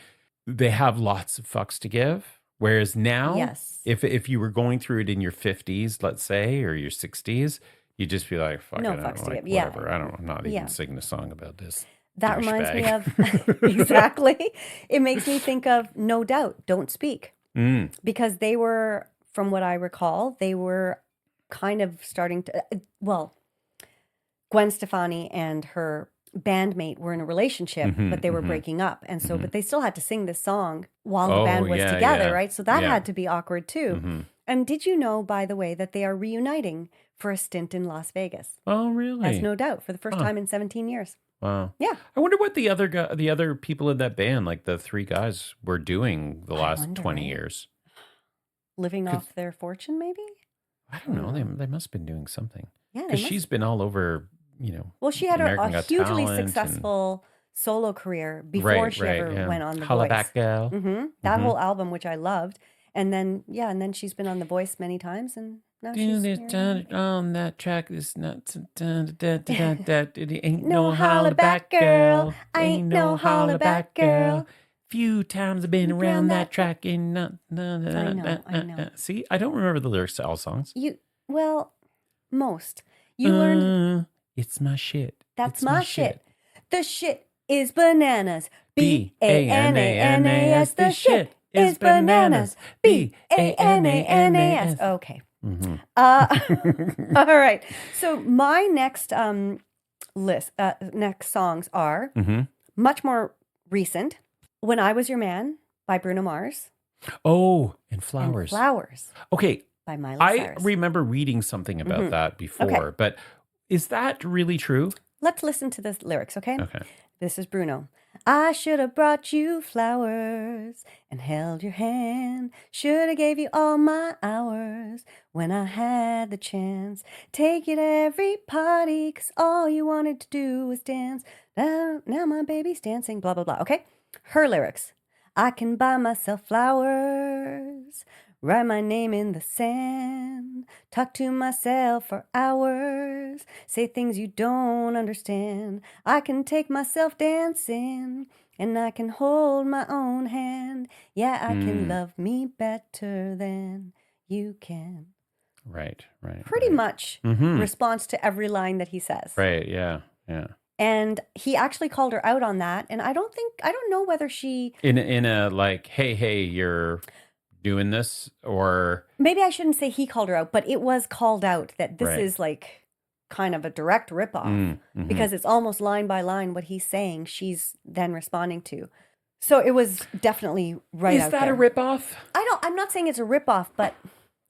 They have lots of fucks to give. Whereas now, Yes. if you were going through it in your 50s, let's say, or your 60s, you'd just be like, fuck No it, I fucks don't to like give. Yeah. whatever. I don't. I'm not even Yeah. singing a song about this. That reminds me of douchebag. exactly. It makes me think of No Doubt, Don't Speak. Mm. Because they were, from what I recall, they were kind of starting to, well, Gwen Stefani and her bandmate were in a relationship, Mhm, but they were mhm. breaking up. And so, Mhm. but they still had to sing this song while the Oh, band was yeah, together, yeah. right? So that Yeah. had to be awkward too. Mhm. And did you know, by the way, that they are reuniting for a stint in Las Vegas? Oh, As really? No Doubt for the first Huh. time in 17 years. Wow. Yeah. I wonder what the other people in that band, like the three guys, were doing the I last wonder, 20 right? years. Living 'Cause- off their fortune, maybe? I don't know. They must have been doing something. Yeah, they Because must. she's been all over, you know. Well, she had American a Got hugely Talent and- successful solo career before she ever yeah. went on The Holla Voice. Back Gal. That Mhm. whole album, which I loved, and then she's been on The Voice many times, and now Do she's this here. dun- on that track is not it ain't No no holla holla back, back girl. girl. I ain't no holla back, girl. Few times I've been around that track and not. I know. See, I don't remember the lyrics to all songs. Most you learned. It's my shit. That's It's my shit. The shit is bananas. BANANAS. The shit is bananas. BANANAS. Okay. Mhm. All right. So my next next songs are Mhm. much more recent. When I Was Your Man by Bruno Mars. Oh, and And Flowers. Flowers Okay, by Miley I Cyrus. remember reading something about Mhm. that before, but is that really true? Let's listen to the lyrics, okay? Okay. This is Bruno. I should have brought you flowers and held your hand. Should have gave you all my hours when I had the chance. Take you to every party, 'cause all you wanted to do was dance. Now my baby's dancing, blah, blah, blah. Okay? Her lyrics. I can buy myself flowers Write my name in the sand. Talk to myself for hours. Say things you don't understand. I can take myself dancing. And I can hold my own hand. Yeah, I can love me better than you can. Right. Pretty right. much Mm-hmm. response to every line that he says. Right. Yeah. And he actually called her out on that. And I don't know whether she, In a like, hey, you're doing this, or maybe I shouldn't say he called her out, but it was called out that this Right. is like kind of a direct ripoff because it's almost line by line what he's saying, she's then responding to. So it was definitely right Is out that there. a ripoff? I'm not saying it's a ripoff, but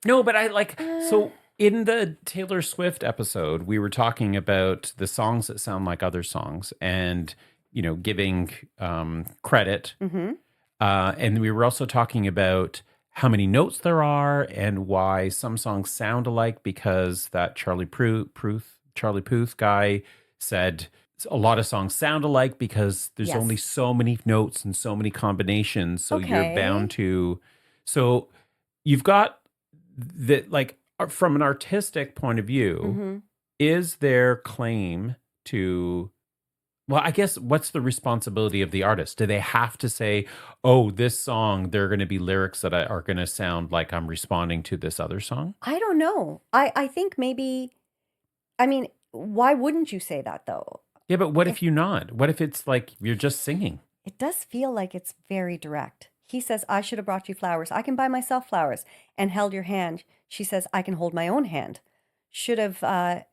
No, but I like so in the Taylor Swift episode, we were talking about the songs that sound like other songs, and giving credit. And we were also talking about how many notes there are and why some songs sound alike, because that Charlie Puth guy said a lot of songs sound alike because there's Yes. only so many notes and so many combinations. So you're Okay. bound to. So you've got that, like, from an artistic point of view, is their claim to. Well, I guess what's the responsibility of the artist? Do they have to say, oh, this song, there are going to be lyrics that are going to sound like I'm responding to this other song? I don't know. I think maybe, I mean, why wouldn't you say that though? Yeah, but what if you're not? What if it's like you're just singing? It does feel like it's very direct. He says, I should have brought you flowers. I can buy myself flowers, and held your hand. She says, I can hold my own hand. Should have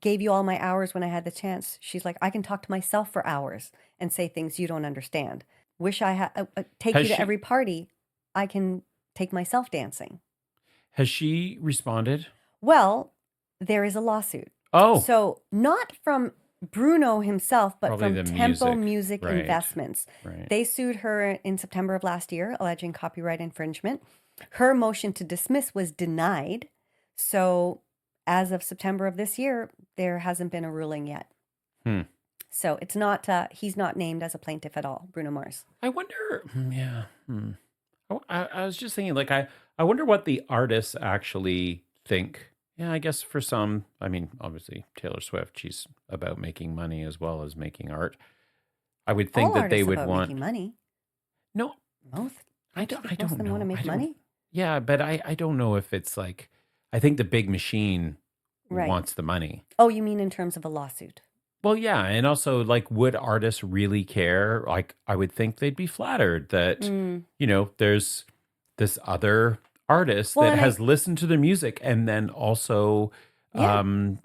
gave you all my hours when I had the chance. She's like, I can talk to myself for hours and say things you don't understand. Wish I had take you to every party. I can take myself dancing. Has she responded? Well, there is a lawsuit. Oh, So not from Bruno himself, but Probably from the Tempo music. Music Right. Investments. right. They sued her in September of last year, alleging copyright infringement. Her motion to dismiss was denied. So as of September of this year, there hasn't been a ruling yet. So it's not, he's not named as a plaintiff at all, Bruno Mars. I wonder. Yeah. I was just thinking, like, I wonder what the artists actually think. Yeah, I guess for some, I mean, obviously Taylor Swift, she's about making money as well as making art. I would think All that they artists would about want. making money. No, Most. I don't. I Most don't of them know. want to I make don't- money. Yeah, but I don't know if it's like. I think the big machine Right. wants the money. Oh, you mean in terms of a lawsuit? Well, yeah, and also, like, would artists really care? Like, I would think they'd be flattered that there's this other artist Well, that and has listened to their music and then also Yeah.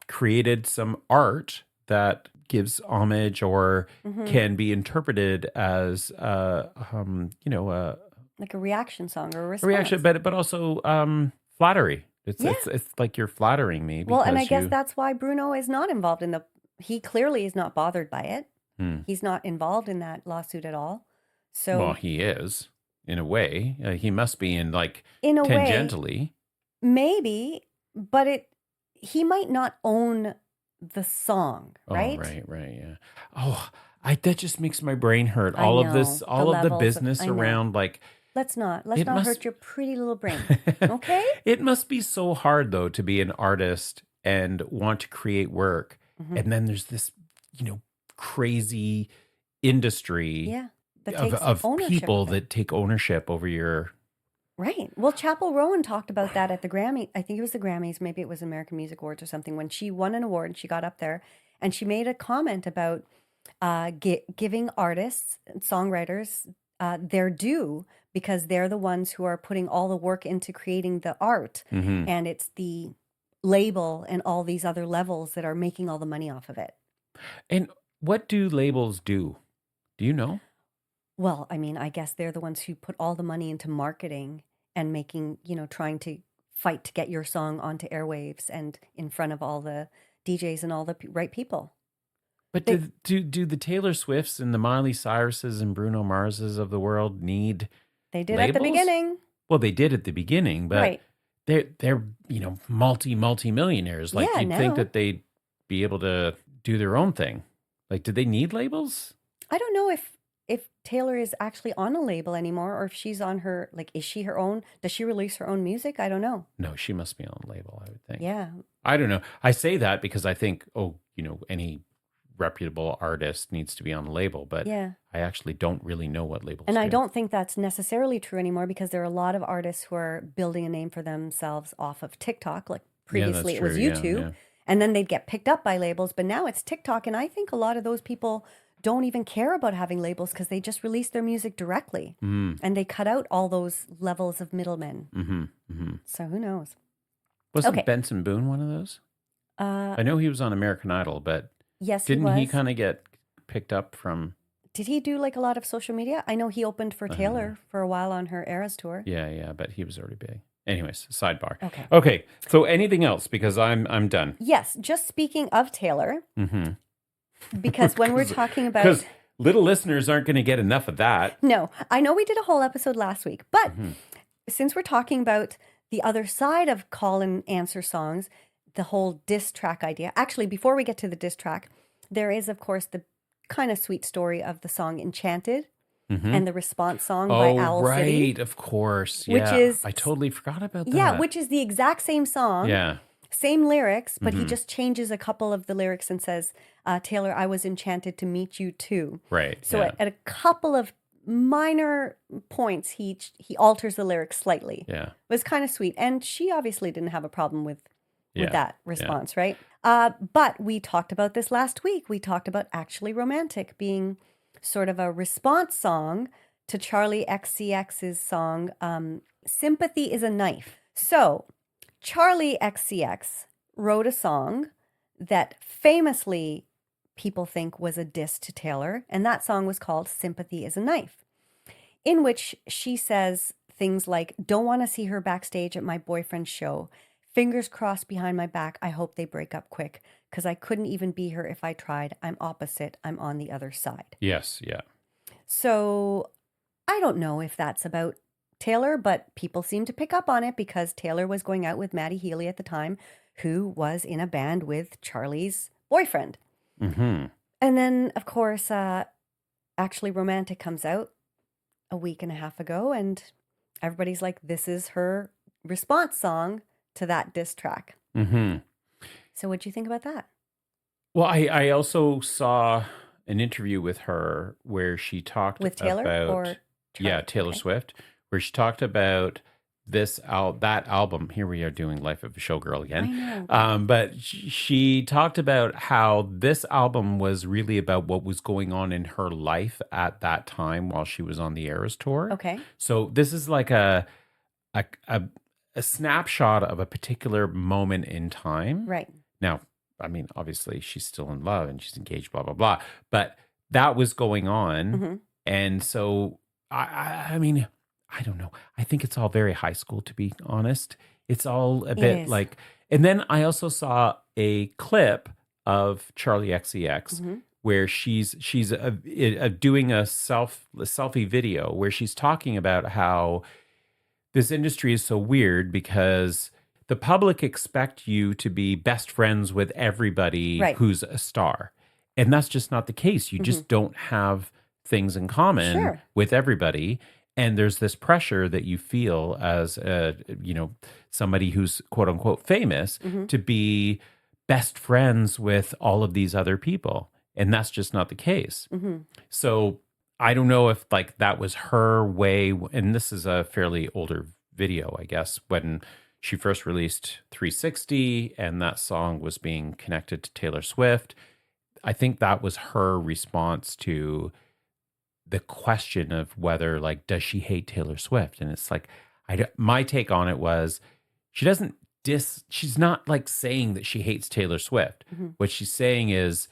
created some art that gives homage or Mhm. can be interpreted as Like a reaction song or a a response. reaction, but also flattery. It's like you're flattering me. Well, and I because guess you- that's why Bruno is not involved in he clearly is not bothered by it. Hmm. He's not involved in that lawsuit at all. So Well, he is in a way. He must be in, like, in a way, tangentially. maybe, but he might not own the song, right? Oh, right, yeah. Oh, that just makes my brain hurt. I All know, of this, the all of the levels of- business I know. around, like, Let's not It must- hurt your pretty little brain. Okay? It must be so hard though to be an artist and want to create work, Mhm. and then there's this, crazy industry Yeah. That takes of ownership people of it. that take ownership over your. Right. Well, Chapel Rowan talked about that at the Grammy. I think it was the Grammys, maybe it was American Music Awards or something, when she won an award and she got up there and she made a comment about giving artists and songwriters their due, because they're the ones who are putting all the work into creating the art, Mhm. and it's the label and all these other levels that are making all the money off of it. And what do labels do? Do you know? Well, I mean, I guess they're the ones who put all the money into marketing and making, trying to fight to get your song onto airwaves and in front of all the DJs and all the right people. But They- do the Taylor Swifts and the Miley Cyruses and Bruno Marses of the world need? They did at the Labels? beginning. Well, they did at the beginning, but Right. they're multi-millionaires. Like, Yeah, you'd think now. that they'd be able to do their own thing. Like, did they need labels? I don't know if Taylor is actually on a label anymore, or if she's on her, like, is she her own? Does she release her own music? I don't know. No, she must be on a label, I would think. Yeah. I don't know. I say that because I think, any reputable artist needs to be on a label, but Yeah. I actually don't really know what labels And I do. don't think that's necessarily true anymore, because there are a lot of artists who are building a name for themselves off of TikTok. Like previously it was true. Yeah, YouTube, yeah. and then they'd get picked up by labels, but now it's TikTok. And I think a lot of those people don't even care about having labels, because they just release their music directly and they cut out all those levels of middlemen. So who knows? Wasn't Okay. Benson Boone one of those? Uh, I know he was on American Idol, but yes, didn't he was. kind of get picked up from? Did he do like a lot of social media? I know he opened for Taylor for a while on her Eras tour. Yeah, but he was already big. Anyways, sidebar. Okay. Okay. So anything else? Because I'm done. Yes, just speaking of Taylor, because when we're talking about, Because little listeners aren't going to get enough of that. no, I know we did a whole episode last week, but since we're talking about the other side of call and answer songs, the whole diss track idea. Actually, before we get to the diss track, there is, of course, the kind of sweet story of the song Enchanted and the response song by Owl right, City. of course. Which Yeah, is- I totally forgot about that. Yeah, which is the exact same song. Yeah. Same lyrics, but he just changes a couple of the lyrics and says, Taylor, I was enchanted to meet you too. Right. So yeah. at a couple of minor points, he alters the lyrics slightly. Yeah. It was kind of sweet. And she obviously didn't have a problem with Yeah, that response, right? But we talked about this last week. We talked about Actually Romantic being sort of a response song to Charlie XCX's song, Sympathy is a Knife. So Charlie XCX wrote a song that famously people think was a diss to Taylor, and that song was called Sympathy is a Knife, in which she says things like, don't want to see her backstage at my boyfriend's show. Fingers crossed behind my back. I hope they break up quick, because I couldn't even be her if I tried. I'm opposite. I'm on the other side. Yes. Yeah. So I don't know if that's about Taylor, but people seem to pick up on it because Taylor was going out with Maddie Healy at the time, who was in a band with Charlie's boyfriend. Mm-hmm. And then, of course, Actually Romantic comes out a week and a half ago, and everybody's like, this is her response song to that diss track. Mm-hmm. So what'd you think about that? Well, I also saw an interview with her where she talked With Taylor about or Charlie? Taylor Okay. Swift, where she talked about that album. Here we are doing Life of a Showgirl again. I know. But she talked about how this album was really about what was going on in her life at that time while she was on the Eras tour. Okay. So this is like a snapshot of a particular moment in time. Right. Now, I mean, obviously she's still in love and she's engaged, blah, blah, blah. But that was going on. Mhm. And so, I mean, I don't know. I think it's all very high school, to be honest. It's all a bit is. like, and then I also saw a clip of Charlie XCX Mhm. where she's doing a selfie video where she's talking about how this industry is so weird because the public expect you to be best friends with everybody Right. who's a star. And that's just not the case. You just don't have things in common Sure. with everybody. And there's this pressure that you feel as somebody who's quote unquote famous to be best friends with all of these other people. And that's just not the case. Mhm. So I don't know if like that was her way. And this is a fairly older video, I guess, when she first released 360 and that song was being connected to Taylor Swift. I think that was her response to the question of whether, like, does she hate Taylor Swift? And it's like, my take on it was she's not like saying that she hates Taylor Swift. Mhm. What she's saying is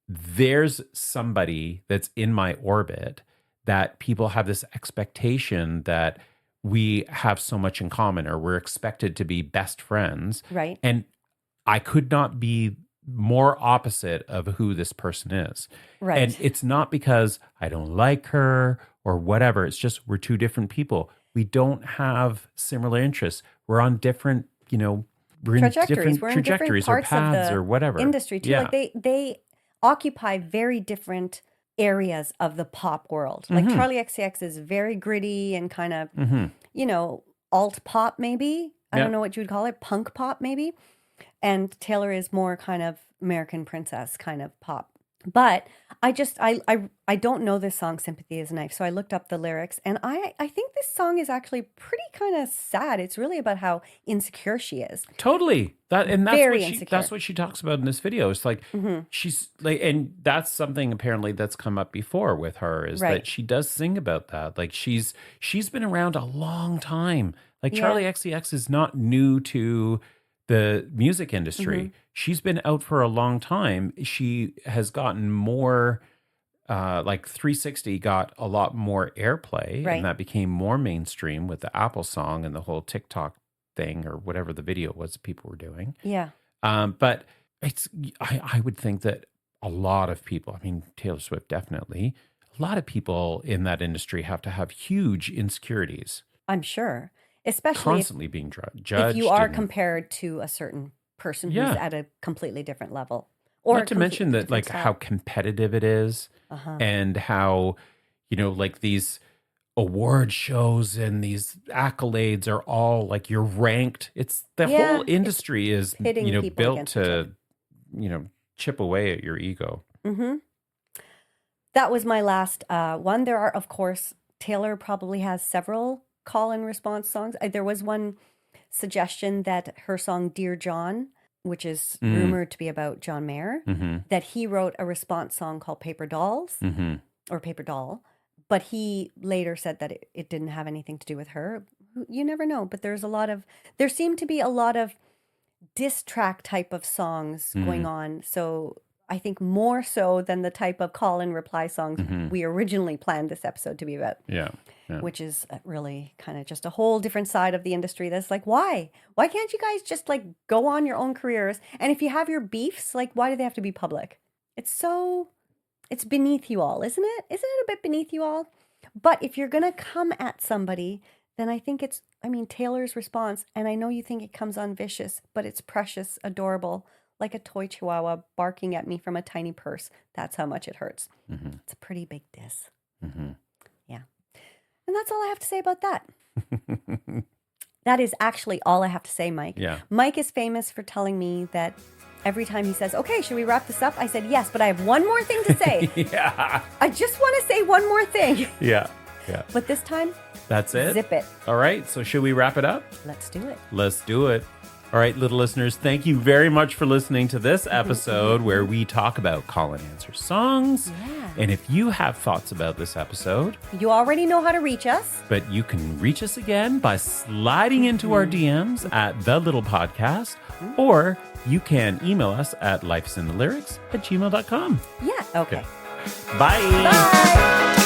there's somebody that's in my orbit that people have this expectation that we have so much in common or we're expected to be best friends. Right. And I could not be more opposite of who this person is. Right. And it's not because I don't like her or whatever. It's just we're two different people. We don't have similar interests. We're on different, we're in Trajectories. different We're in trajectories different or parts of paths the or whatever. industry too. Yeah. Like they occupy very different areas of the pop world. Like Charlie XCX is very gritty and kind of, you know, alt pop maybe. I don't know what you would call it, punk pop maybe. And Taylor is more kind of American Princess kind of pop. But I don't know this song, Sympathy is a Knife. So I looked up the lyrics, and I think this song is actually pretty kind of sad. It's really about how insecure she is. Totally. That's Very what insecure. that's what she talks about in this video. It's like she's like, and that's something apparently that's come up before with her is Right. that she does sing about that. Like she's been around a long time. Like Charlie XCX is not new to the music industry. She's been out for a long time. She has gotten more, like 360 got a lot more airplay, Right. and that became more mainstream with the Apple song and the whole TikTok thing or whatever the video was people were doing. Yeah. But I would think that a lot of people, I mean, Taylor Swift definitely, a lot of people in that industry have to have huge insecurities, I'm sure. Especially if, constantly being judged. if you are and- compared to a certain person Yeah. who's at a completely different level. Or Not to mention that, like, how competitive it is, and how, you know, like these award shows and these accolades are all like you're ranked. It's the Yeah, whole industry is, pitting you know, people built against each to, other. you know, chip away at your ego. That was my last one. There are, of course, Taylor probably has several call and response songs. There was one suggestion that her song Dear John, which is rumored to be about John Mayer, that he wrote a response song called Paper Dolls or Paper Doll, but he later said that it didn't have anything to do with her. You never know, but there seemed to be a lot of diss track type of songs going on. So I think more so than the type of call and reply songs we originally planned this episode to be about. Yeah. Which is really kind of just a whole different side of the industry that's like, why can't you guys just like go on your own careers? And if you have your beefs, like, why do they have to be public? It's beneath you all, isn't it? Isn't it a bit beneath you all? But if you're going to come at somebody, then I think Taylor's response, and I know you think it comes on vicious, but it's precious, adorable, like a toy chihuahua barking at me from a tiny purse. That's how much it hurts. It's a pretty big diss. Yeah. And that's all I have to say about that. That is actually all I have to say, Mike. Yeah. Mike is famous for telling me that every time he says, okay, should we wrap this up? I said, yes, but I have one more thing to say. Yeah. I just want to say one more thing. Yeah. Yeah. But this time, That's it. zip it. All right. So should we wrap it up? Let's do it. Let's do it. All right, little listeners, thank you very much for listening to this episode where we talk about call and answer songs. Yeah. And if you have thoughts about this episode, You already know how to reach us. but you can reach us again by sliding into our DMs at The Little Podcast, or you can email us at lifesinthelyrics@gmail.com. Yeah. Okay. Bye. Bye.